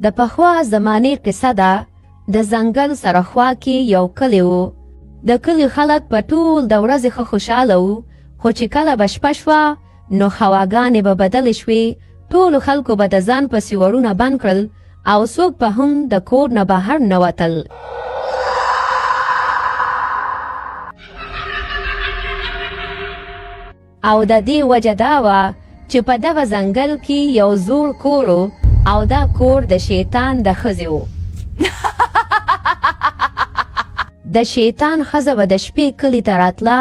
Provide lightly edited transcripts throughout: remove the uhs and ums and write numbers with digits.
د پخوا زمانې قصه ده. د ځنګل سره خوا کې یو کلی و. د کلي خلک په ټول د ورځې ښه خوشحاله وو، خو چې کله به شپه شوه نو هواګانې به بدلې شوې. ټولو خلکو به د ځان پسې ورونه بند کړل او څوک به هم د کور نه بهر نه وتل. او د دې وجه دا وه چې په دغه ځنګل کې یو زوړ کور و او دا کور د شیطان د ښځې و. د شیطان ښځه به د شپې کلي ته راتله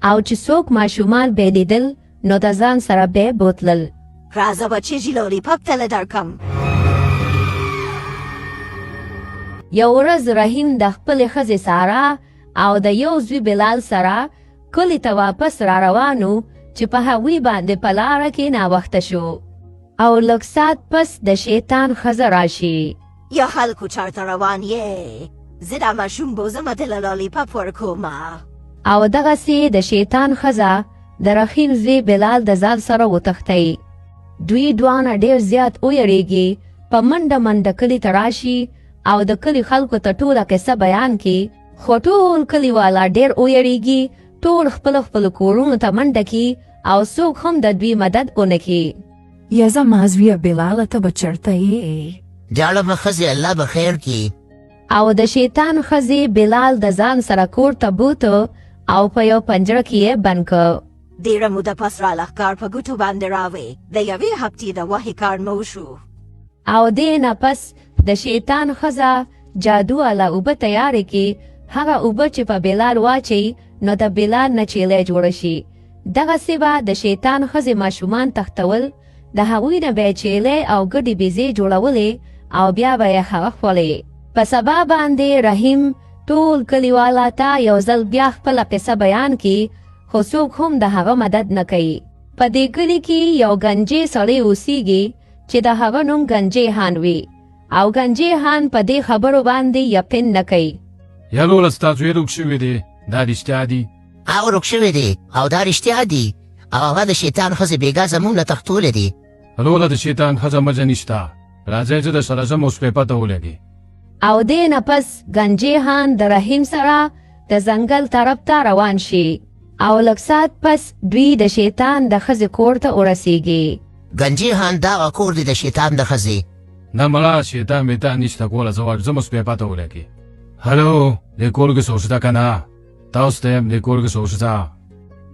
او چې څوک ماشومان به یې لیدل نو د ځان سره به یې بوتلل. راځه بچیږي لولیپاپ تله درکم. یو ورځ رحیم د خپلې ښځې ساره او د یو زوی بلال سره کلي ته واپس را روان و چې په هغوی باندې په لاره کې ناوخته شو او لږ ساعت پس د شیطان ښځه راشي. یا خلکو چارته روان یې؟ زه دا ماشوم بوزمه تله لولیپاپ ورکومه. او دغسې د شیطان ښځه د رحیم زوی بلال د ځان سره وتښتی. دوی دواړه ډېر زیات ویریږي، په منډه منډه کلي ته راشي او د کلي خلکو ته ټوله قصه بیان کړي. خو ټول کلیوالا ډېر ویریږي، ټول خپلو کورونو ته منډه کړي او څوک هم د دوی مدد ونه کړي. یا زما زویه بلاله ته به چېرته یې؟ دواړه به ښځې الله به خیر کړي. او د شیطان ښځې بلال د ځان سره کور ته بوته او په یو پنجره کې یې بند کړ. ډېره موده پس راله په ګوتو باندې راوې. د یوې هفتې د وحې کار مو شو. او دې نه پس د شیطان ښځه جادو والا اوبه تیارې کړي. هغه اوبه چې په بلال واچي نو د بلال نه چیلې جوړه شي. دغسې به د شیطان ښځې ماشومان تښتول، د هغوی نه به یې چیلې او ګډې بیزې جوړولې او بیا به یې هغه خولې. په سبا باندې رحیم ټول کلیوالا ته یو ځل بیا خپله قصه بیان کړي، خو څوک هم د هغه مدد نه کوي. په دې کلي کې یو ګنجی سړی اوسیږي چې د هغه نوم ګنجی خان وي او ګنجی خان په دې خبرو باندې یقین نه کوي. یالوله ستا زوی روږ شوی دی، دا رښتیا دي؟ هغه روږ شوی دی او دا رښتیا دي او هغه د شیطان ښځې بېګا زموږ له تښتولې دي. لوله د شیطان ښځه مزه نشته، راځئ زه درسره ځم اوس پې پته ولګي. او دې نه پس ګنجی خان د رحیم سره د ځنګل طرف ته روان شي او لږ ساعت پس دوی د شیطان د ښځې کور ته ورسیږي. ګنجي خان دغه کور دی د شیطان د ښځې. نه مړه شیطان بیطان نشته کوله زه ځم اوس پې پته ولګي. هلو دې کور کې څوک شته که نه؟ تاسو ته یم دې کور کې څوک شته؟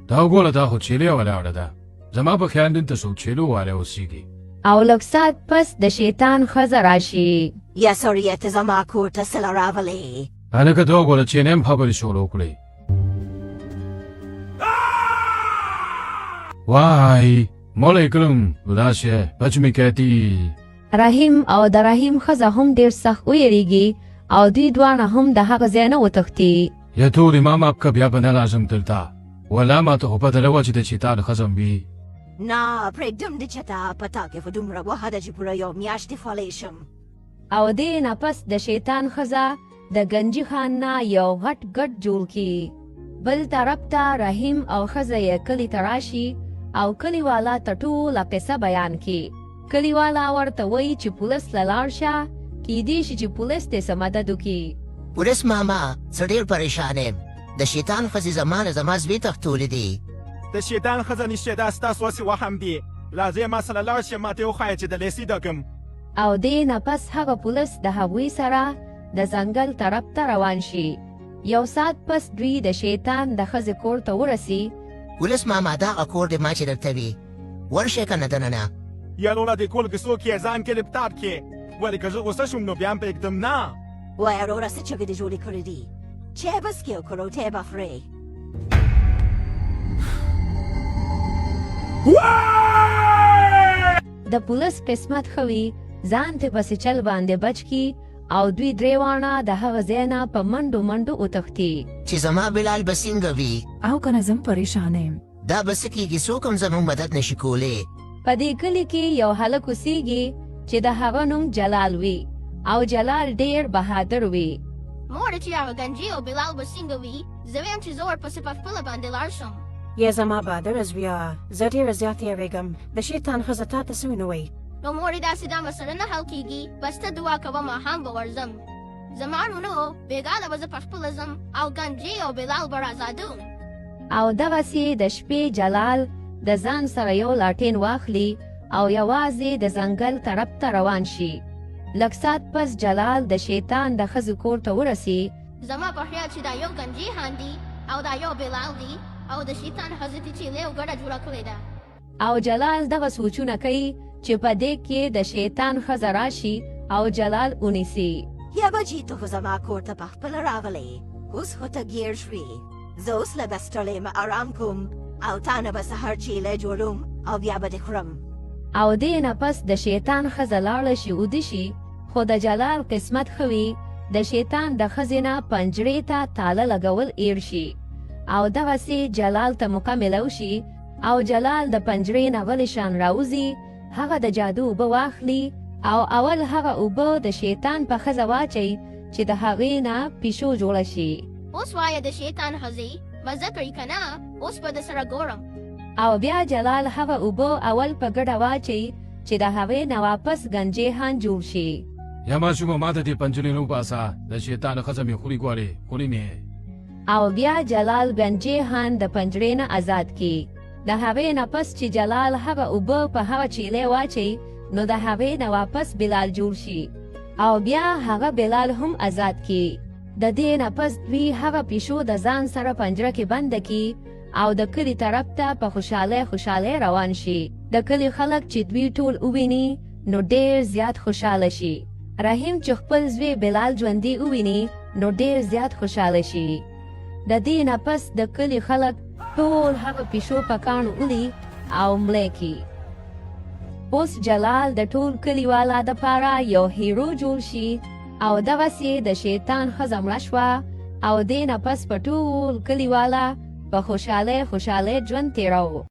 دا وګوره دا خو چیلې ولاړه ده، زما په خیال دلته څوک چیلو والی اوسیږي. او لږ ساعت پس د شیطان ښځه راشي. یا سړیه ته زما کور ته څه راولې؟ هلکه ته وګوره چینې هم خبرې شروع کړې. وای مولی کړم داسې بچ مې کیتی. رحیم او د رحیم ښځه هم ډېر سخت ویریږي او دوی دواړه هم د هغه ځای نه وتښتي. یا تورې ما ماف که بیا به نه راځم دلته، ولا ماته خو پته نه وه چې د شیطان ښځه وي. نه پرېږدم دې چې ته په تا کې خو دومره وخه ده چې پوره یو میاشتې فالې شم. او دې نه پس د شیطان ښځه د ګنجي خان نه یو غټ ګټ جوړ کړي. بل طرف ته رحیم او ښځه یې کلي ته راشي او کلیوالا ته ټوله قصه بیان کړي. کلیوالا ورته وایي چې پولیس له لاړ شه، کیدای شي چې پولیس دې څه مدد وکړي. پولیس ماما زه ډېر پریشان یم، د شیطان ښځې زما نه زما زوی تښتولې دي. د شیطان ښځه نشته، دا ستاسو هسې وهم دي. راځئ ما سره لاړ شئ، ماته وښایه چې د لیسې ډکم. او دې نه پس هغه پولیس د هغوی سره د ځنګل طرف ته روان شي. یو ساعت پس دوی د شیطان د ښځې کور ته ورسي. پولیس ماما دغه کور دی ما چې درته وي، ورشئ که نه دننه. یالوله دې کور کې څوک یې ځان کې لپټاپ کې، ولې که زه غوسه شوم نو بیا هم پرېږدم نه. وایه وروره څه چغې دې جوړې کړې دي؟ چای به څښې او که روټۍ به خورې؟ د پولیس قسمت ښه وي ځان ته پسې چل باندې بچ کی او دوی درې واړه د هغه ځای نه په منډو منډو وتښتي. چې زما بلال به څنګه وي؟ او که نه زه هم پریشانه یم. دا به څه کېږي؟ څوک هم زموږ مدد نشي کولی. په دې کلي کې یو هلک اوسیږي چې د هغه نوم جلال وي او جلال ډېر بهادر وي. موره چې هغه ګنجي او بلال به څنګه وي، زه وایم چې زه ورپسې په خپله باندې لاړ شم. یا زما بهادره زویه، زه ډېره زیات یېرېږم. د شیطان ښځه تا ته څه ونه وایي؟ نو مورې داسې دا مسله نه حل کېږي بس ته دعا کوه ماښام به ورځم زما وروڼو بېګاله به زه پخپله ځم او ګنجې او بلال به رازادوم او دغسې د شپې جلال د ځان سره یو لاټین واخلي او یوازې د ځنګل طرف ته روان شي لږ ساعت پس جلال د شیطان د ښځې کور ته ورسي زما په خیال چې دا یو ګنجې هان دی او دا یو بلال دی او د شیطان ښځې ته چیلې او ګډه جوړه کړې ده او جلال دغه سوچونه کوي چې په دې کې د شیطان ښځه راشي او جلال ونیسي یا بچی ته خو زما کور ته پخپله راغلی اوس خو ته ګیر شوې زه اوس لږه ستړی یم ارام کوم او تا نه به سهار چیلې جوړوم او بیا به دې خورم او دې نه پس د شیطان ښځه لاړه شي اوده شي خو د جلال قسمت ښه وي د شیطان د ښځې نه پنجرې ته تاله لګول ایر شي او دغسې جلال ته مکمله وشي او جلال د پنجرې نه ولې شان راوځي هغه د جادو اوبه واخلي او اول هغه اوبه د شیطان په ښځه واچوي چې د هغې نه پیشو جوړه شي اوس وایه د شیطان ښځې مزه کړي که نه اوس به درسره ګورم او بیا جلال هغه اوبه اول په ګډه واچوي چې د هغې نه واپس ګنجې جوړ شي یا ماشومه ما ته دې پنجرې نه وباسه د شیطان ښځه مې خوري غواړي خوري مې او بیا جلال ګنجې د پنجرې نه آزاد کی د هغې نه پس چې جلال هغه اوبه په هغه چیلې واچوي نو د هغې نه واپس بلال جوړ شي او بیا هغه بلال هم آزاد کی د دې نه پس دوی هغه پیشو د ځان سره پنجره کې بنده کی او د کلي طرف ته په خوشحالۍ روان شي د کلي خلک چې دوی ټول وویني نو ډېر زیات خوشحاله شي رحیم چې خپل زوی بلال ژوندي وویني نو ډېر زیات خوشحاله شي د دې نه پس د کلي خلک ټول هغه پیشو په کاڼو ولي او مړی کی اوس جلال د ټول کلیوالا دپاره یو هیرو جوړ شي او دغسې د شیطان ښځه مړه شوه او دې نه پس په ټول کلیوالا په خوشحالۍ ژوند تېراوه